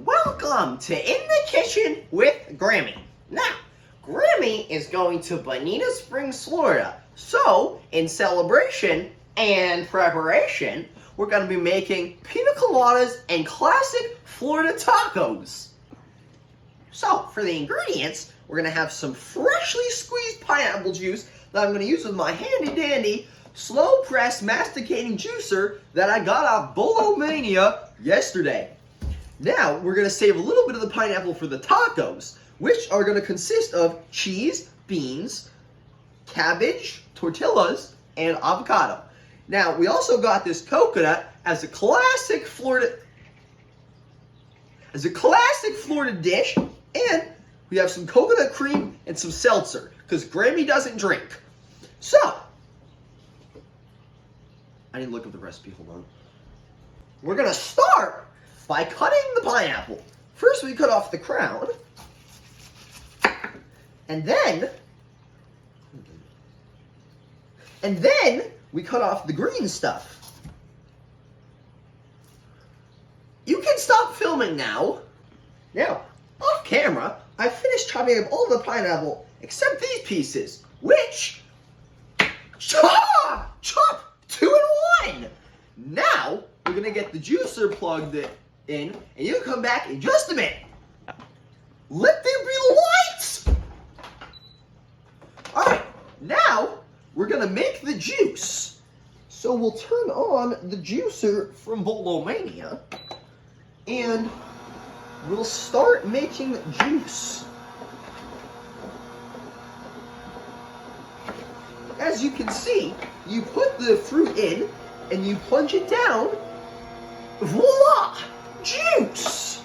Welcome to In the Kitchen with Grammy. Now, Grammy is going to Bonita Springs, Florida. So, in celebration and preparation, we're going to be making pina coladas and classic Florida tacos. So, for the ingredients, we're going to have some freshly squeezed pineapple juice that I'm going to use with my handy dandy slow press masticating juicer that I got off Bolomania yesterday. Now, we're going to save a little bit of the pineapple for the tacos, which are going to consist of cheese, beans, cabbage, tortillas, and avocado. Now, we also got this coconut as a classic Florida dish, and we have some coconut cream and some seltzer, because Grammy doesn't drink. So, I didn't look up the recipe, hold on. We're going to start by cutting the pineapple. First we cut off the crown, and then we cut off the green stuff. You can stop filming now. Now, off camera, I finished chopping up all the pineapple except these pieces, which chop 2 in 1. Now we're gonna get the juicer plugged in, and you can come back in just a minute. Let there be lights! Alright, now we're gonna make the juice. So we'll turn on the juicer from Bolomania, and we'll start making juice. As you can see, you put the fruit in, and you plunge it down. Voila! Juice!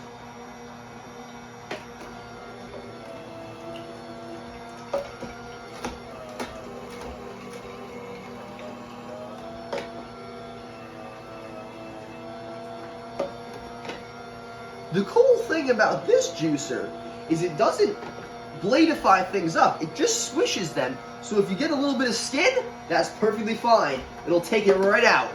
The cool thing about this juicer is it doesn't bladify things up. It just swishes them. So if you get a little bit of skin, that's perfectly fine. It'll take it right out.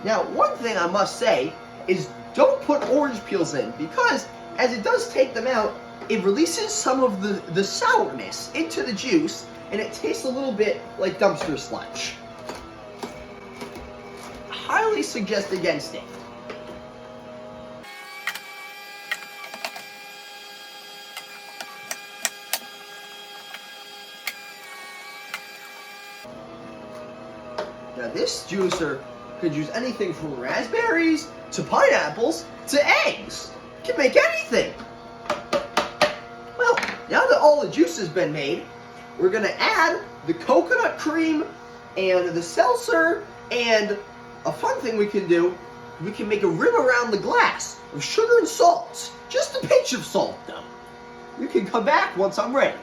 Now, one thing I must say is don't put orange peels in, because as it does take them out, it releases some of the sourness into the juice, and it tastes a little bit like dumpster sludge. Highly suggest against it. Now this juicer could use anything from raspberries to pineapples to eggs. It can make anything. Well, now that all the juice has been made, we're going to add the coconut cream and the seltzer, and a fun thing we can do, we can make a rim around the glass of sugar and salt. Just a pinch of salt, though. You can come back once I'm ready.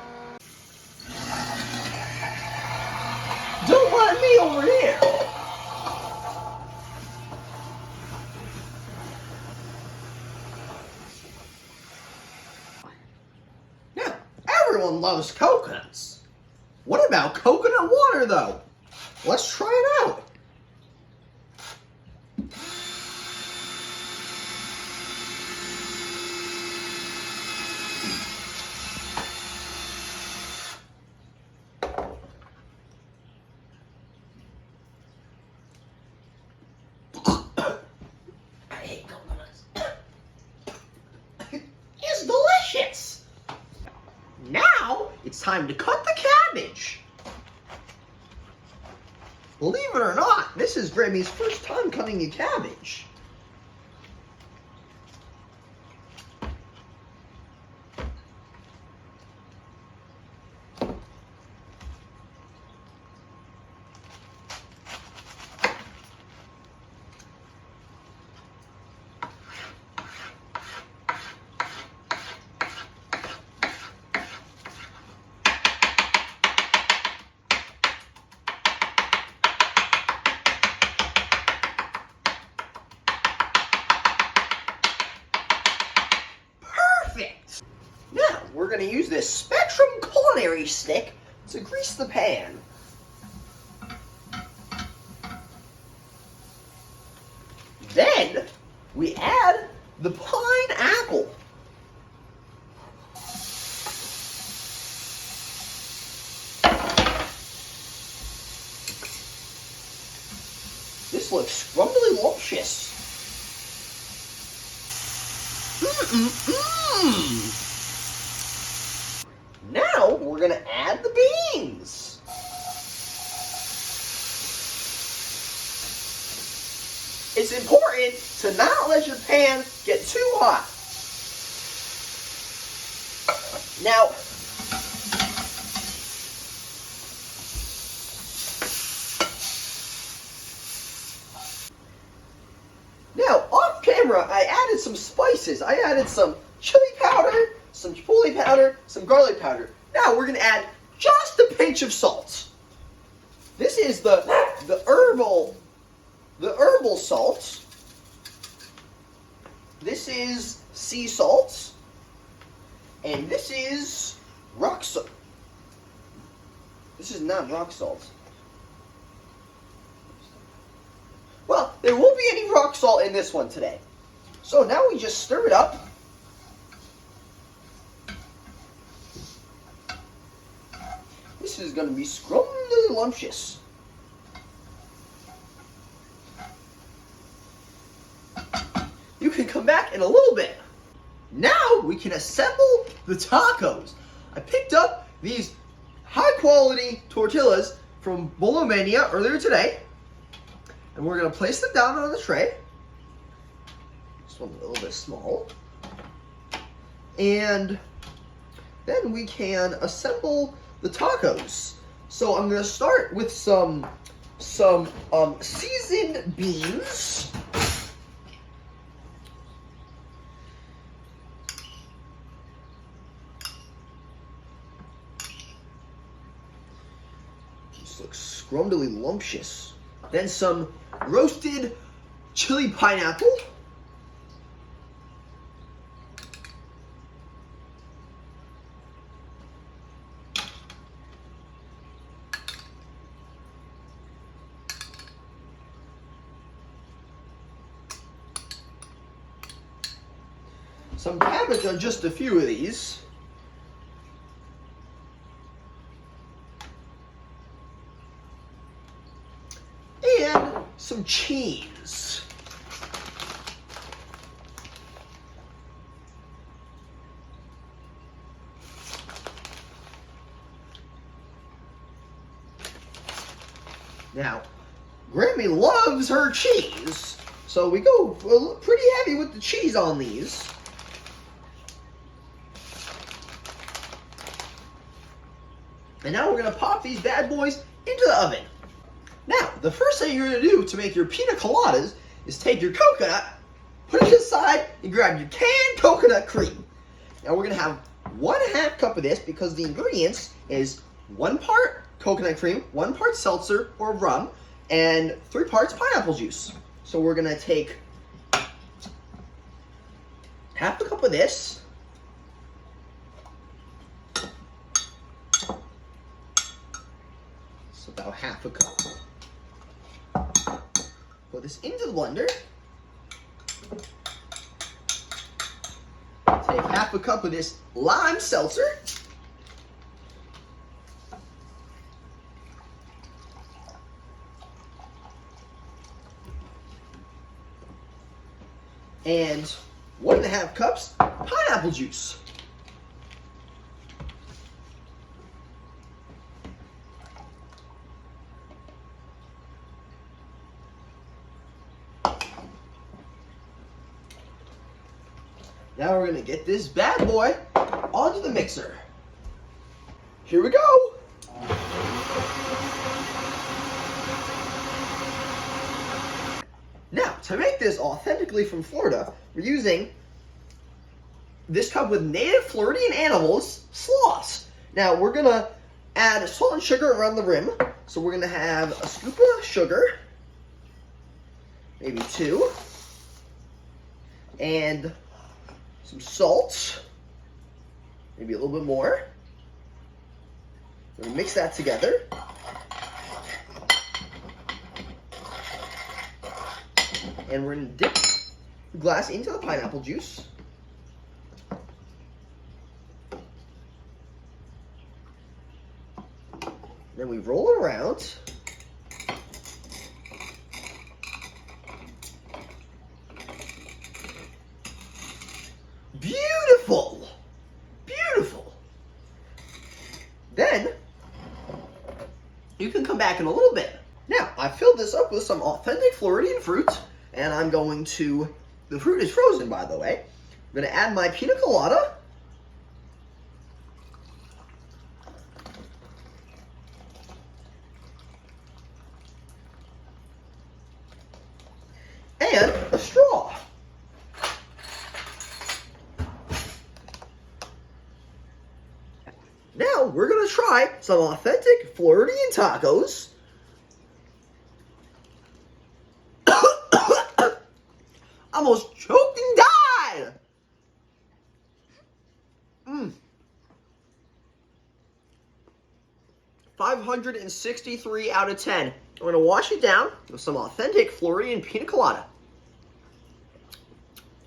Don't mind me over here. Now, everyone loves coconuts. What about coconut water, though? Let's try it out. It's delicious! Now, it's time to cut the cabbage. Believe it or not, this is Grammy's first time cutting a cabbage. Now, we're going to use this Spectrum culinary stick to grease the pan. Then we add the pineapple. This looks scrumptious. Now we're going to add the beans. It's important to not let your pan get too hot. Now, off camera, I added some spices. I added some chili powder, some chipotle powder, some garlic powder. Now we're going to add just a pinch of salt. This is the herbal salt. This is sea salt. And this is rock salt. This is not rock salt. Well, there won't be any rock salt in this one today. So now we just stir it up. This is going to be scrumptious. You can come back in a little bit. Now we can assemble the tacos. I picked up these high quality tortillas from Bolomania earlier today. And we're going to place them down on the tray. This one's a little bit small. And then we can assemble the tacos. So I'm going to start with some seasoned beans. This looks scrumptious. Then some roasted chili pineapple. Some cabbage on just a few of these. And some cheese. Now, Grammy loves her cheese, so we go pretty heavy with the cheese on these. And now we're going to pop these bad boys into the oven. Now, the first thing you're going to do to make your pina coladas is take your coconut, put it aside, and grab your canned coconut cream. Now we're going to have 1/2 cup of this because the ingredients is 1 part coconut cream, 1 part seltzer or rum, and 3 parts pineapple juice. So we're going to take 1/2 cup of this. It's about 1/2 cup. Put this into the blender. Take 1/2 cup of this lime seltzer. And 1.5 cups pineapple juice. Now we're going to get this bad boy onto the mixer. Here we go. Now, to make this authentically from Florida, we're using this cup with native Floridian animals, sloths. Now, we're going to add salt and sugar around the rim. So we're going to have a scoop of sugar, maybe 2, and some salt, maybe a little bit more. We're going to mix that And we're going to dip the glass into the pineapple juice. Then we roll it around. Beautiful! Beautiful! Then, you can come back in a little bit. Now, I filled this up with some authentic Floridian fruit, and I'm going to, the fruit is frozen by the way, I'm going to add my pina colada. And a straw. Now, we're going to try some authentic Floridian tacos. Almost choked and died. 563 out of 10. I'm going to wash it down with some authentic Floridian pina colada.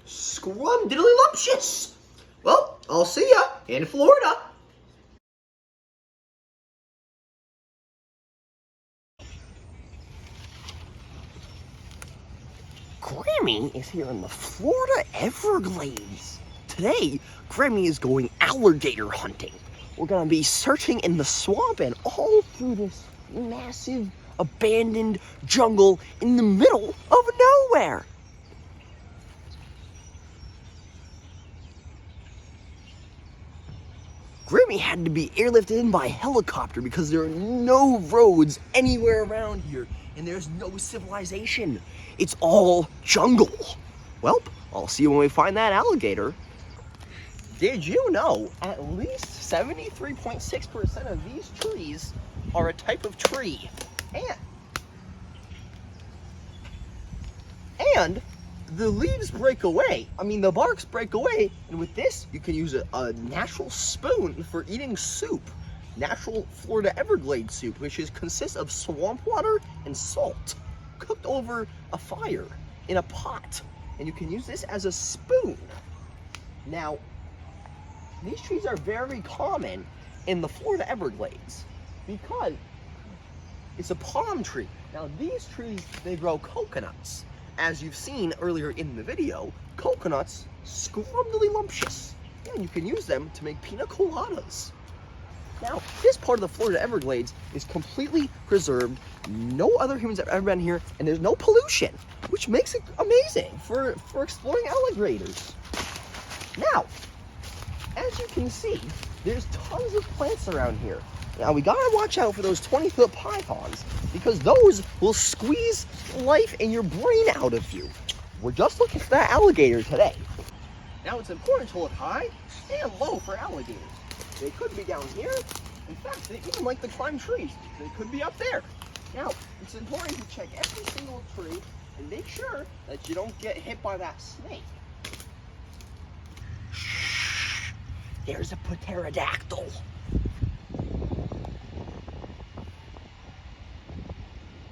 Scrumdiddlylumptious. Well, I'll see ya in Florida. Grammy is here in the Florida Everglades. Today, Grammy is going alligator hunting. We're gonna be searching in the swamp and all through this massive abandoned jungle in the middle of nowhere. Grammy had to be airlifted in by helicopter because there are no roads anywhere around here and there's no civilization. It's all jungle. Well, I'll see you when we find that alligator. Did you know at least 73.6% of these trees are a type of tree? And the leaves break away. I mean, the barks break away. And with this, you can use a natural spoon for eating soup. Natural Florida Everglades soup, which consists of swamp water and salt, cooked over a fire in a pot. And you can use this as a spoon. Now, these trees are very common in the Florida Everglades because it's a palm tree. Now, these trees, they grow coconuts. As you've seen earlier in the video, coconuts, scrumdiddlylumptious. And you can use them to make pina coladas. Now, this part of the Florida Everglades is completely preserved. No other humans have ever been here, and there's no pollution, which makes it amazing for exploring alligators. Now, as you can see, there's tons of plants around here. Now, we gotta watch out for those 20-foot pythons, because those will squeeze life in your brain out of you. We're just looking for that alligator today. Now, it's important to look high and low for alligators. They could be down here. In fact, they even like to climb trees. They could be up there. Now, it's important to check every single tree and make sure that you don't get hit by that snake. Shh! There's a pterodactyl.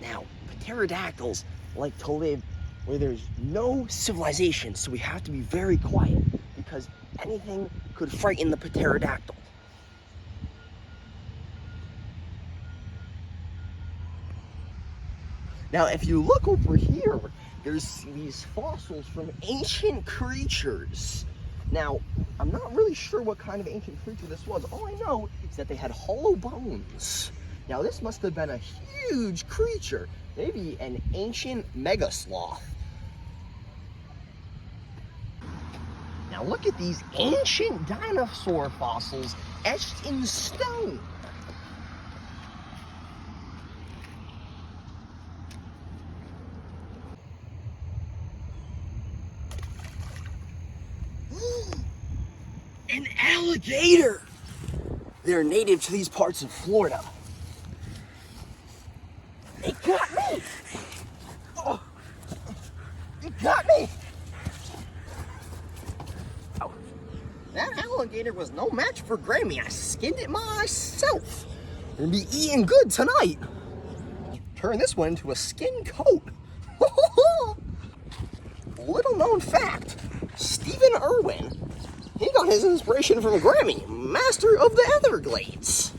Now, pterodactyls like to live where there's no civilization, so we have to be very quiet because anything could frighten the pterodactyl. Now, if you look over here, there's these fossils from ancient creatures. Now, I'm not really sure what kind of ancient creature this was. All I know is that they had hollow bones. Now, this must have been a huge creature, maybe an ancient mega sloth. Now, look at these ancient dinosaur fossils etched in stone. An alligator! They're native to these parts of Florida. It got me! Oh, it got me! Oh, that alligator was no match for Grammy. I skinned it myself. It'll be eating good tonight. Turn this one into a skin coat. little known fact, Stephen Irwin, he got his inspiration from Grammy, master of the Everglades.